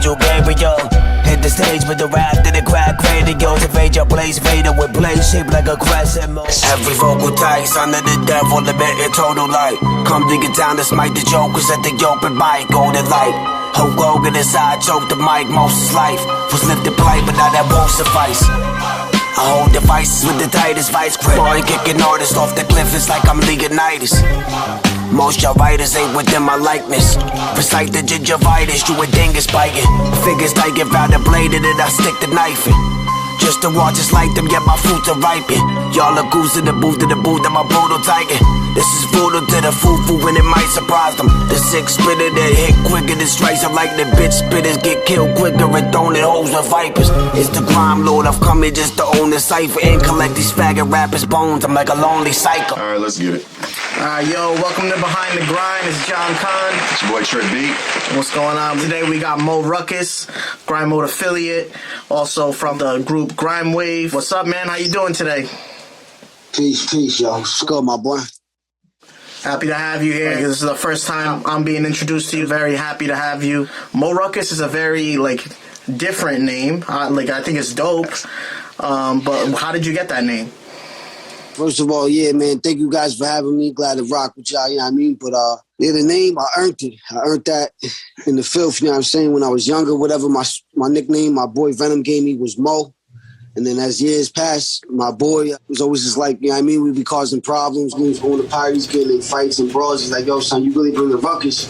Archangel Gabriel. Hit the stage with the rap, then it crack radio. Evade your blaze vader with blaze shaped like a crescent moon. Every vocal tight, son of the devil, limited total light. Come to get down to smite the jokers at the open mic, golden light. Hulk Hogan inside, choke the mic, Moses' life was lifted blight, but now that won't suffice. I hold devices with the tightest vice grip. Boy, kicking artists off the cliff, it's like I'm Leonidas. Most y'all writers ain't within my likeness. Recite the gingivitis, you a dingus biting. Figures like if I'd have bladed it, I stick the knife in. Just to watch us like them, yet my fruits are ripen. Y'all are goose in the booth, I'm a brutal tiger. This is brutal to the foo-foo and it might surprise them. The six spitter that hit quicker than strikes. I like the bitch spitters get killed quicker and thrown in holes with vipers. It's the crime lord, I've come here just to own the cypher and collect these faggot rappers' bones. I'm like a lonely psycho. Alright, let's get it. Yo, welcome to Behind the Grind. It's John Kahn. It's your boy Trick B. What's going on? Today we got Mo Rukkus, Grime Mode affiliate, also from the group Grime Wave. What's up, man? How you doing today? Peace, yo. What's good, my boy? Happy to have you here. This is the first time I'm being introduced to you. Very happy to have you. Mo Rukkus is a very, different name. I think it's dope. But how did you get that name? First of all, yeah, man, thank you guys for having me. Glad to rock with y'all, you know what I mean? But, the name, I earned it. I earned that in the filth, you know what I'm saying? When I was younger, whatever my nickname my boy Venom gave me was Mo. And then as years passed, my boy was always just like, you know what I mean? We'd be causing problems. We was going to parties, getting in fights and brawls. He's like, yo, son, you really bring the ruckus.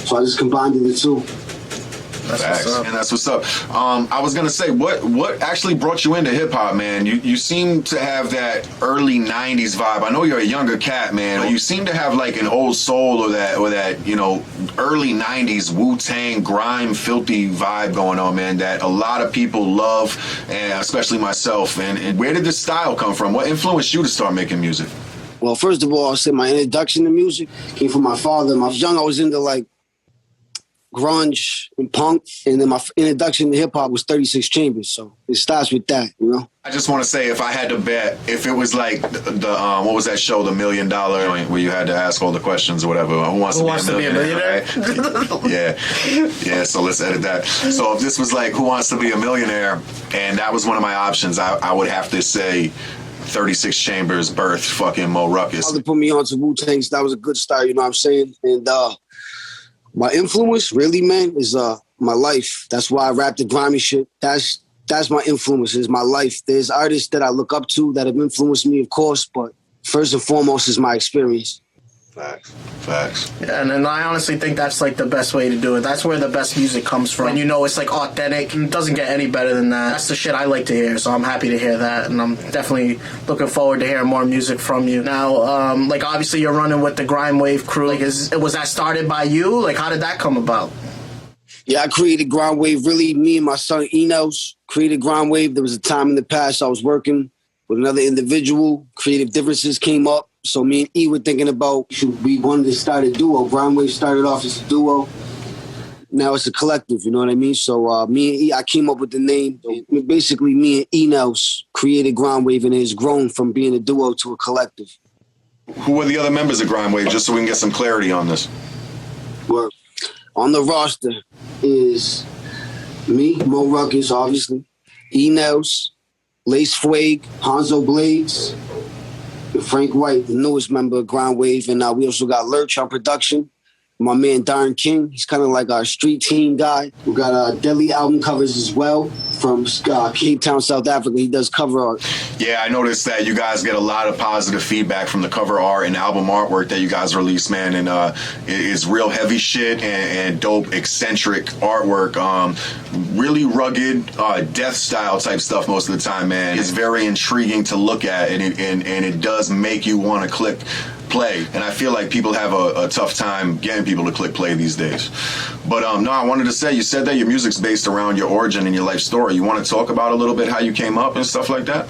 So I just combined the two. That's what's up. And that's what's up. I was gonna say, what actually brought you into hip hop, man? You seem to have that early '90s vibe. I know you're a younger cat, man. But you seem to have like an old soul or that early '90s Wu-Tang grime filthy vibe going on, man. That a lot of people love, and especially myself. And where did this style come from? What influenced you to start making music? Well, first of all, I'll say my introduction to music came from my father. When I was young, I was into grunge and punk, and then my introduction to hip-hop was 36 Chambers, so it starts with that, you know? I just want to say, if I had to bet, if it was like the what was that show, the $1 Million, where you had to ask all the questions or whatever, who wants to be a millionaire? Right? Yeah, so let's edit that. So if this was like, who wants to be a millionaire, and that was one of my options, I would have to say 36 Chambers birthed fucking Mo Rukkus. Father put me on to Wu-Tang, so that was a good start, you know what I'm saying? And my influence, really, man, is my life. That's why I rap the grimy shit. That's my influence, is my life. There's artists that I look up to that have influenced me, of course, but first and foremost is my experience. Facts. Yeah, and I honestly think that's the best way to do it. That's where the best music comes from. And it's authentic. It doesn't get any better than that. That's the shit I like to hear, so I'm happy to hear that. And I'm definitely looking forward to hearing more music from you. Now, obviously you're running with the Grime Wave crew. Was that started by you? How did that come about? Yeah, I created Grime Wave. Really, me and my son Enos created Grime Wave. There was a time in the past I was working with another individual. Creative differences came up. So me and E were thinking about, we wanted to start a duo. Grime Wave started off as a duo. Now it's a collective, you know what I mean? So me and E, I came up with the name. Basically, me and Enos created Grime Wave, and it's grown from being a duo to a collective. Who are the other members of Grime Wave, just so we can get some clarity on this? Well, on the roster is me, Mo Rukkus, obviously, Enos, Lace Fueg, Hanzo Blades, Frank White, the newest member of Grime Wave, and we also got Lurch on production. My man Darren King, he's kind of like our street team guy. We got Deadly album covers as well from Cape Town, South Africa. He does cover art. Yeah, I noticed that you guys get a lot of positive feedback from the cover art and album artwork that you guys release, man. And it's real heavy shit and dope, eccentric artwork. Really rugged, death style type stuff most of the time, man. It's very intriguing to look at, and it does make you want to click play, and I feel like people have a tough time getting people to click play these days. But no, I wanted to say, you said that your music's based around your origin and your life story. You want to talk about a little bit how you came up and stuff like that?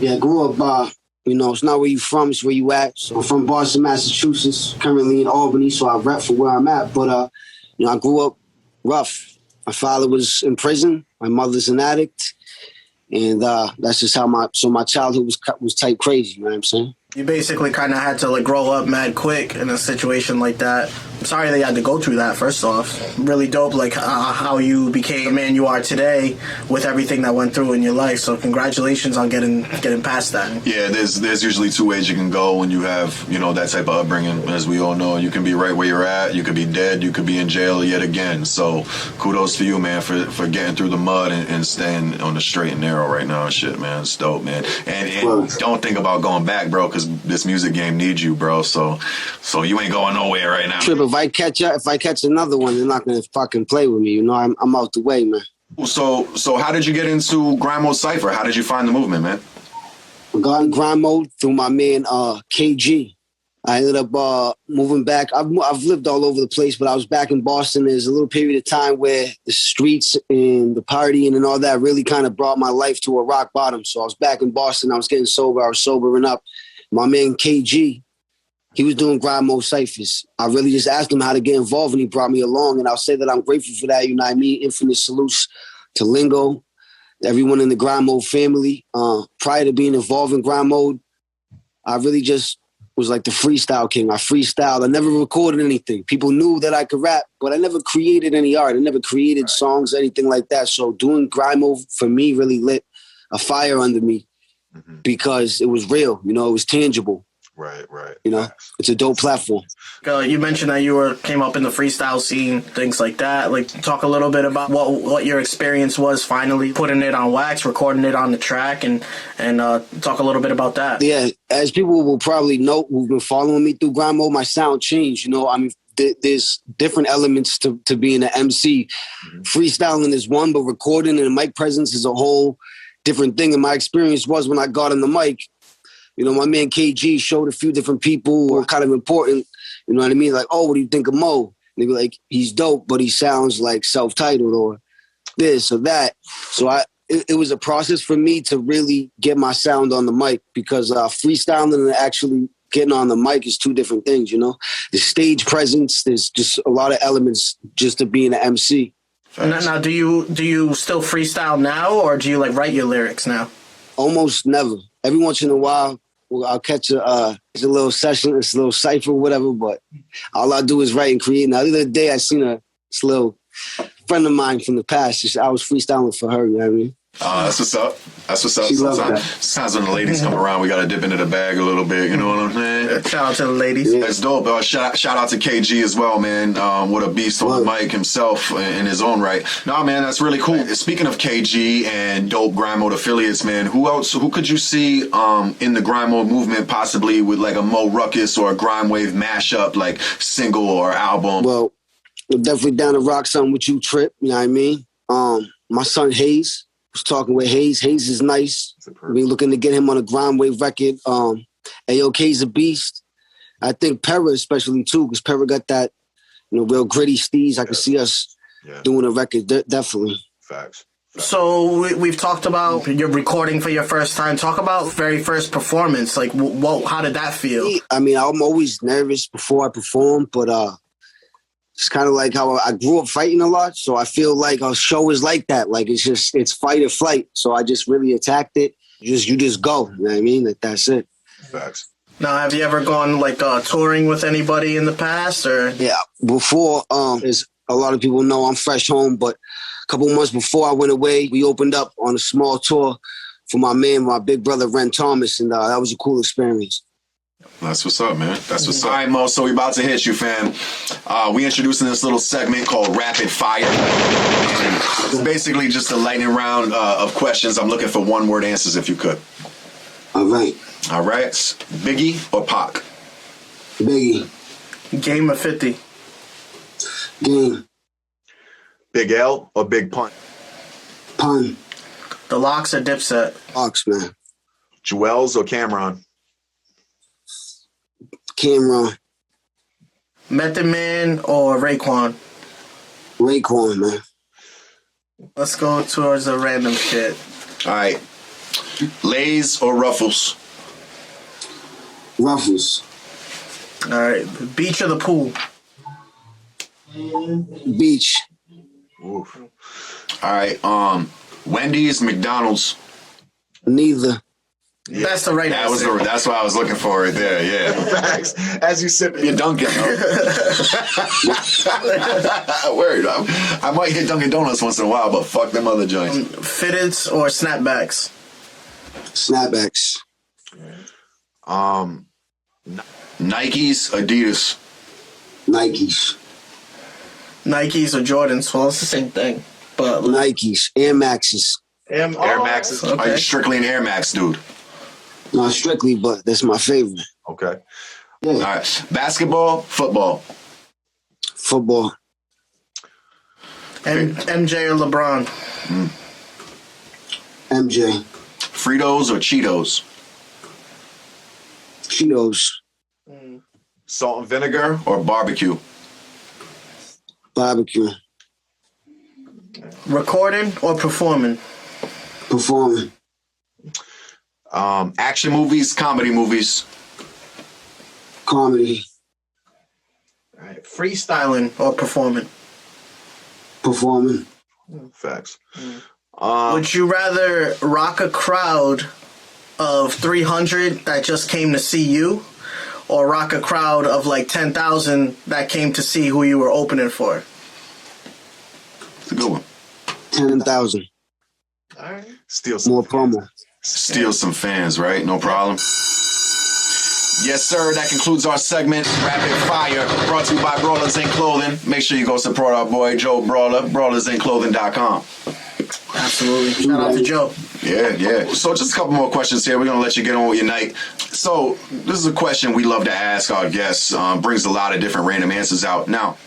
Yeah, I grew up, it's not where you from, it's where you at. So I'm from Boston, Massachusetts, currently in Albany, so I rep for where I'm at. But, I grew up rough. My father was in prison. My mother's an addict. And that's just how my childhood was type crazy, you know what I'm saying? You basically kind of had to like grow up mad quick in a situation like that. I'm sorry that you had to go through that. First off, really dope. Like how you became the man you are today with everything that went through in your life. So congratulations on getting past that. Yeah, there's usually two ways you can go when you have, you know, that type of upbringing. As we all know, you can be right where you're at, you could be dead, you could be in jail yet again. So kudos to you, man, for getting through the mud and staying on the straight and narrow right now and shit, man. It's dope, man. And don't think about going back, bro, because this music game needs you, bro. So you ain't going nowhere right now. Trip, if I catch another one, they're not gonna fucking play with me. You know, I'm out the way, man. So how did you get into Grind Mode Cypher? How did you find the movement, man? I got in grind mode through my man KG. I ended up moving back. I've lived all over the place, but I was back in Boston. There's a little period of time where the streets and the partying and all that really kind of brought my life to a rock bottom. So I was back in Boston. I was getting sober. I was sobering up. My man KG, he was doing Grind Mode Cyphers. I really just asked him how to get involved, and he brought me along. And I'll say that I'm grateful for that. You know what I mean? Infinite salutes to Lingo, everyone in the Grind Mode family. Prior to being involved in Grind Mode, I really just was like the freestyle king. I freestyled. I never recorded anything. People knew that I could rap, but I never created any art. I never created songs, anything like that. So doing Grind Mode for me really lit a fire under me because it was real. You know, it was tangible. Right. You know, it's a dope platform. You mentioned that you came up in the freestyle scene, things like that. Like, talk a little bit about what your experience was finally putting it on wax, recording it on the track, and talk a little bit about that. Yeah, as people will probably know who've been following me through Grime Mode, my sound changed. You know, I mean, there's different elements to being an MC. Freestyling is one, but recording and mic presence is a whole different thing. And my experience was when I got on the mic, you know, my man KG showed a few different people who were kind of important. You know what I mean? Like, oh, what do you think of Mo? And they be like, he's dope, but he sounds like self-titled or this or that. So it was a process for me to really get my sound on the mic because freestyling and actually getting on the mic is two different things, you know? The stage presence, there's just a lot of elements just to being an MC. Now, do you still freestyle now, or do you like write your lyrics now? Almost never. Every once in a while, I'll catch a little session, a little cypher, whatever, but all I do is write and create. Now, the other day, I seen this little friend of mine from the past. I was freestyling for her, you know what I mean? That's what's up. She loved that. Sometimes when the ladies come around, we got to dip into the bag a little bit. You know what I'm saying? Shout out to the ladies. Yeah. That's dope. Shout out to KG as well, man. What a beast on the mic himself in his own right. No, man, that's really cool. Speaking of KG and dope Grime Mode affiliates, man, who could you see in the Grime Mode movement possibly with like a Moe Ruckus or a Grime Wave mashup, like single or album? Well, we're definitely down to rock something with you, Trip. You know what I mean? My son Hayes. Was talking with Hayes. Hayes is nice. We're looking to get him on a Grime Wave record. AOK's a beast. I think Pera especially too, because Pera got that, you know, real gritty steez. I can see us doing a record, definitely. Facts. So we've talked about your recording for your first time. Talk about very first performance. Like, how did that feel? I mean, I'm always nervous before I perform, but it's kind of like how I grew up fighting a lot. So I feel like a show is like that. Like it's fight or flight. So I just really attacked it. You just go. You know what I mean? Like, that's it. Facts. Now, have you ever gone like touring with anybody in the past or? Yeah, before, as a lot of people know, I'm fresh home, but a couple months before I went away, we opened up on a small tour for my big brother, Ren Thomas. And that was a cool experience. That's what's up, man. That's what's up. All right, Mo, so we about to hit you, fam. We introducing this little segment called Rapid Fire. And it's basically just a lightning round of questions. I'm looking for one-word answers, if you could. All right. All right. Biggie or Pac? Biggie. Game of 50. Game. Big L or Big Pun? Pun. The Locks or Dipset? Ox, man. Jewels or Cameron? Cameron. Method Man or Raekwon? Raekwon, man. Let's go towards the random shit. All right. Lays or Ruffles? Ruffles. All right. Beach or the pool? Beach. Oof. All right. Wendy's, McDonald's? Neither. That's the right answer. That's what I was looking for right there. Yeah. Facts. As you sip your Dunkin'. Word. I might hit Dunkin' Donuts once in a while, but fuck them other joints. Fitteds or snapbacks? Snapbacks. Nikes, Adidas. Nikes. Nikes or Jordans? Well, it's the same thing. But Nikes. Air Maxes. Air Maxes. Okay. Are you strictly an Air Max dude? Not strictly, but that's my favorite. Okay. Yeah. All right. Basketball, football. Football. MJ or LeBron? MJ. Fritos or Cheetos? Cheetos. Salt and vinegar or barbecue? Barbecue. Recording or performing? Performing. Action movies, comedy movies. Comedy. All right. Freestyling or performing? Performing. Facts. Would you rather rock a crowd of 300 that just came to see you, or rock a crowd of like 10,000 that came to see who you were opening for? It's a good one. 10,000. All right. Steal some More promo. Steal some fans, right? No problem. Yes, sir. That concludes our segment, Rapid Fire, brought to you by Brawlers Inc. Clothing. Make sure you go support our boy Joe Brawler, brawlersinclothing.com. Absolutely. Shout out to Joe. Yeah. So just a couple more questions here. We're going to let you get on with your night. So this is a question we love to ask our guests. Brings a lot of different random answers out. Now,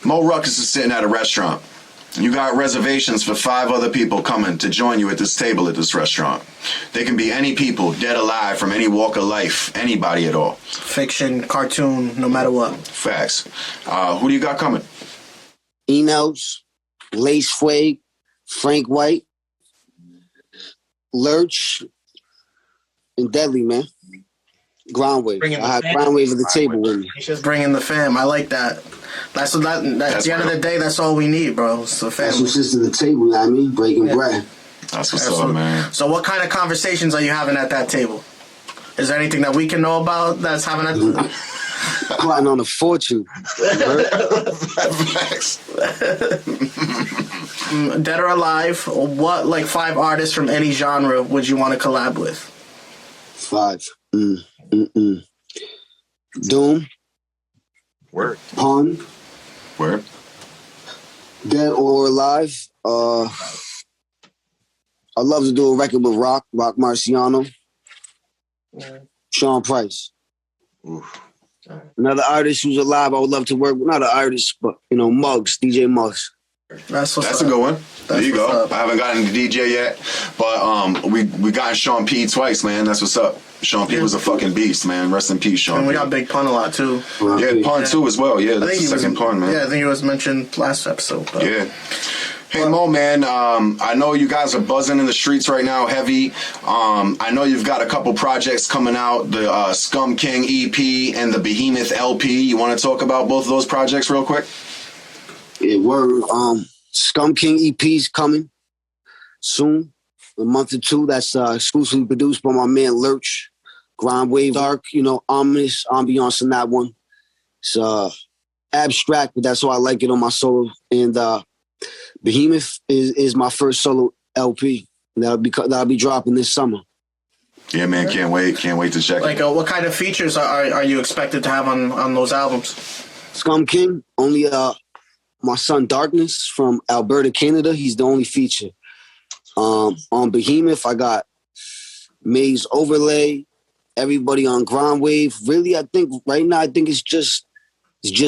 Mo Ruckus is sitting at a restaurant. You got reservations for 5 other people coming to join you at this table at this restaurant. They can be any people, dead, alive, from any walk of life, anybody at all. Fiction, cartoon, no matter what. Facts. Who do you got coming? Enos, Lace Fwag, Frank White, Lurch, and Deadly, man. Grind Wave. I have Grind Wave at the table with me. He's just bringing the fam. I like that. That's at the end of the day, that's all we need, bro. It's the family. That's what's just at the table, you know what I mean? Breaking bread. That's what's up, man. So what kind of conversations are you having at that table? Is there anything that we can know about that's having at the Plotting on a fortune. Facts. Dead or alive, what like 5 artists from any genre would you want to collab with? 5. Doom. Word. Pun. Word. Dead or alive. I'd love to do a record with Rock Marciano. Sean Price. Oof. Another artist who's alive, I would love to work with. Not an artist, but, Muggs, DJ Muggs. That's a good one. There you go. I haven't gotten to DJ yet, but we got Sean P twice, man. That's what's up. Sean P was a fucking beast, man. Rest in peace, Sean. And we P. got Big Pun a lot too. Yeah, Pun too as well. Yeah, that's the second Pun, man. Yeah, I think he was mentioned last episode. But. Yeah. Hey, Mo, man, I know you guys are buzzing in the streets right now, heavy. I know you've got a couple projects coming out, the Scum King EP and the Behemoth LP. You want to talk about both of those projects real quick? Yeah, word. Scum King EP's coming soon, a month or 2. That's exclusively produced by my man Lurch. Grime Wave, dark, ominous ambiance in that one. It's abstract, but that's why I like it on my solo. And Behemoth is my first solo LP. That'll be dropping this summer. Yeah, man, can't wait to check it. What kind of features are you expected to have on those albums? Scum King, only my son Darkness from Alberta, Canada. He's the only feature. On Behemoth, I got Maze Overlay, everybody on Grime Wave. Really, I think right now, it's just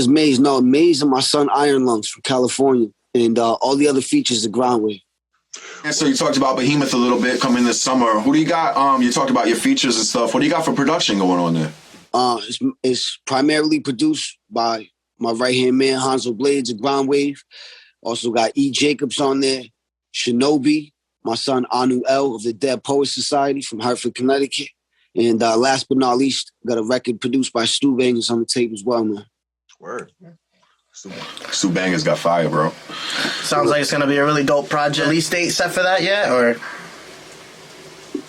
Maze. No, Maze and my son Iron Lungs from California. And all the other features of Grime Wave. And so you talked about Behemoth a little bit coming this summer. Who do you got? You talked about your features and stuff. What do you got for production going on there? It's primarily produced by my right-hand man, Hanzo Blades of Grime Wave. Also got E. Jacobs on there. Shinobi, my son Anu L of the Dead Poets Society from Hartford, Connecticut. And last but not least, got a record produced by Stu Bangers on the tape as well, man. Word. Stu Bangers got fire, bro. Sounds like it's going to be a really dope project. Release date set for that yet, or?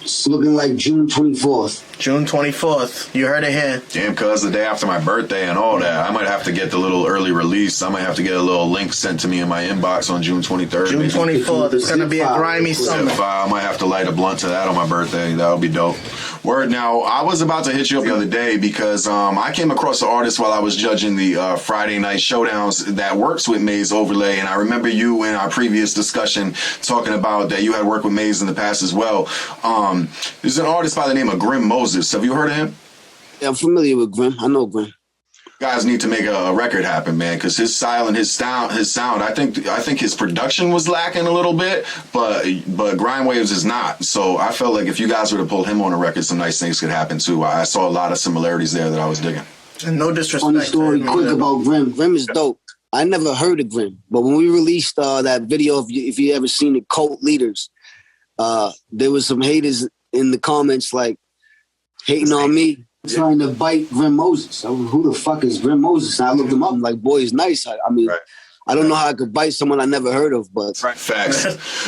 It's looking like June 24th. June 24th. You heard it here. Damn, cuz the day after my birthday and all that. I might have to get the little early release. I might have to get a little link sent to me in my inbox on June 23rd. June 24th. It's going to be a grimy summer. I might have to light a blunt to that on my birthday. That would be dope. Word. Now, I was about to hit you up the other day because I came across an artist while I was judging the Friday night showdowns that works with Maze Overlay. And I remember you in our previous discussion talking about that you had worked with Maze in the past as well. There's an artist by the name of Grim Moses. Have you heard of him? Yeah, I'm familiar with Grim. I know Grim. Guys need to make a record happen, man, because his style and his sound. I think his production was lacking a little bit, but Grime Waves is not. So I felt like if you guys were to pull him on a record, some nice things could happen too. I saw a lot of similarities there that I was digging. And no disrespect. Funny story quick about Grim. Grim is dope. I never heard of Grim, but when we released that video, if you ever seen it, Cult Leaders, there was some haters in the comments like hating on me, trying to bite Grim Moses. I was, who the fuck is Grim Moses? And I looked him up. I'm like, boy, he's nice. I mean, right. I don't know how I could bite someone I never heard of, but right. Facts.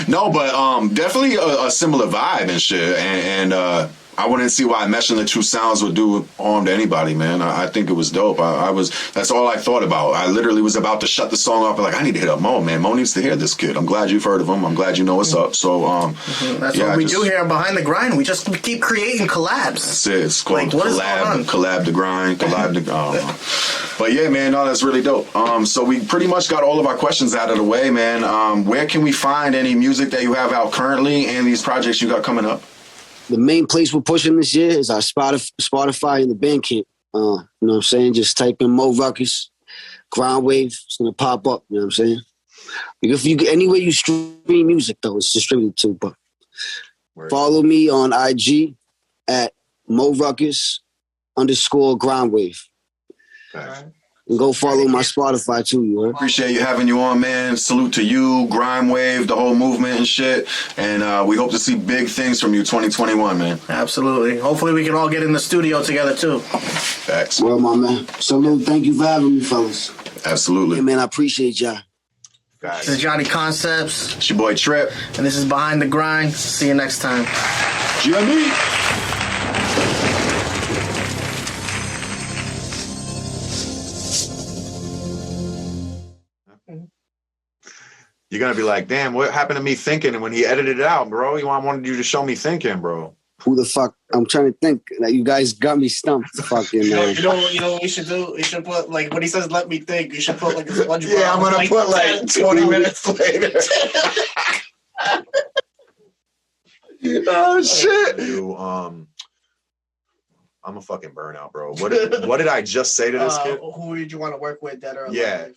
No, but definitely a similar vibe and shit, and I wouldn't see why meshing the two sounds would do harm to anybody, man. I think it was dope. That's all I thought about. I literally was about to shut the song off, like, I need to hit up Mo, man. Mo needs to hear this kid. I'm glad you've heard of him. I'm glad you know what's up. So, that's what we do here behind the grind. We just keep creating collabs. That's it. It's called collab the grind, collab the But yeah, man, no, that's really dope. So we pretty much got all of our questions out of the way, man. Where can we find any music that you have out currently and these projects you got coming up? The main place we're pushing this year is our Spotify and the Bandcamp. You know what I'm saying? Just type in Moe Ruckus, Grime Wave. It's going to pop up. You know what I'm saying? If you anywhere you stream music, though, it's distributed too. But follow me on IG at Mo Ruckus _ Grime Wave. Okay. And go follow my Spotify too, you heard? Appreciate you having you on, man. Salute to you, Grime Wave, the whole movement and shit. And we hope to see big things from you 2021, man. Absolutely. Hopefully we can all get in the studio together too. Facts. Well, my man. Salute. Thank you for having me, fellas. Absolutely. Hey, man, I appreciate y'all. This is Johnny Conceptz. It's your boy Trip. And this is Behind the Grind. See you next time. Johnny. You're going to be like, damn, what happened to me thinking? And when he edited it out, bro, I wanted you to show me thinking, bro. Who the fuck? I'm trying to think. Like, you guys got me stumped. Fucking. You know what we should do? We should put, like, when he says, let me think, you should put, like, a SpongeBob. Yeah, I'm going to put, like, 20 minutes later. Oh, shit. I'm a fucking burnout, bro. What did I just say to this kid? Who did you want to work with, dead or alive? Yeah.